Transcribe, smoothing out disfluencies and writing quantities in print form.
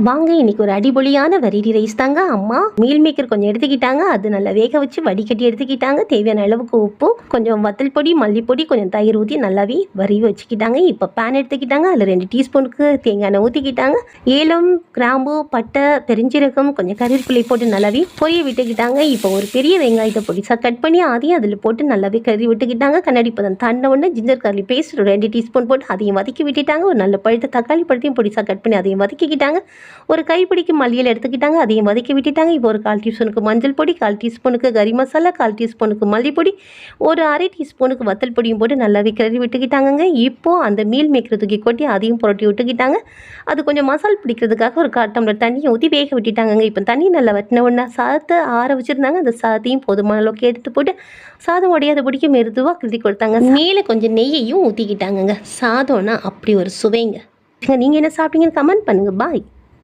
வாங்க இன்னைக்கு ஒரு அடிபொலியான வெரைட்டி ரைஸ் தாங்க. அம்மா மீல் மேக்கர் கொஞ்சம் எடுத்துக்கிட்டாங்க, அது நல்லா வேக வச்சு வடிகட்டி எடுத்துக்கிட்டாங்க. தேவையான அளவுக்கு உப்பு, கொஞ்சம் வத்தல் பொடி, மல்லிப்பொடி, கொஞ்சம் தயிர் ஊற்றி நல்லாவே வறுவி வச்சுக்கிட்டாங்க. இப்போ பேன் எடுத்துக்கிட்டாங்க, அதில் 2 டீஸ்பூனுக்கு தேங்காய் எண்ணெய் ஊற்றிக்கிட்டாங்க. ஏலம், கிராம்பு, பட்டை, பெருஞ்சீரகம், கொஞ்சம் கருவேப்பிலை போட்டு நல்லாவே பொரிய விட்டுக்கிட்டாங்க. இப்போ ஒரு பெரிய வெங்காயத்தை பொடிசாக கட் பண்ணி அதையும் அதில் போட்டு நல்லாவே கறி விட்டுக்கிட்டாங்க. கண்ணாடி பதம் தாண்ட உடனே ஜிஞ்சர் கார்லிக் பேஸ்ட் 2 டீஸ்பூன் போட்டு அதையும் வதக்கி விட்டுட்டாங்க. ஒரு நல்ல பழுத்த தக்காளி பழத்தையும் பொடிசாக கட் பண்ணி அதையும் வதக்கிக்கிட்டாங்க. ஒரு கைப்பிடிக்கு மல்லியில் எடுத்துக்கிட்டாங்க, அதையும் வதக்கி விட்டுட்டாங்க. இப்போ ஒரு 1/4 டீஸ்பூனுக்கு மஞ்சள் பொடி, 1/4 டீஸ்பூனுக்கு கறி மசாலா, 1/4 டீஸ்பூனுக்கு மல்லிப்பொடி, ஒரு 1/2 டீஸ்பூனுக்கு வத்தல் பொடியும் போட்டு நல்லாவே கிளறி விட்டுக்கிட்டாங்க. இப்போது அந்த மீல் மேக்கர் தூக்கி கொட்டி அதையும் புரட்டி விட்டுக்கிட்டாங்க. அது கொஞ்சம் மசால் பிடிக்கிறதுக்காக ஒரு 1/4 டம்ளர் தண்ணியை ஊற்றி வேக விட்டுட்டாங்க. இப்போ தண்ணி நல்லா வட்டின உடனே சாதத்தை ஆற வச்சுருந்தாங்க. அந்த சாதத்தையும் போதுமான அளவுக்கு எடுத்து போட்டு சாதம் உடையாத பிடிக்க மெதுவாக கிளறி கொடுத்தாங்க. மேலே கொஞ்சம் நெய்யையும் ஊற்றிக்கிட்டாங்கங்க. சாதம்னா அப்படி ஒரு சுவைங்க. நீங்கள் என்ன சாப்பிட்டீங்கன்னு கமெண்ட் பண்ணுங்கள். பாய்.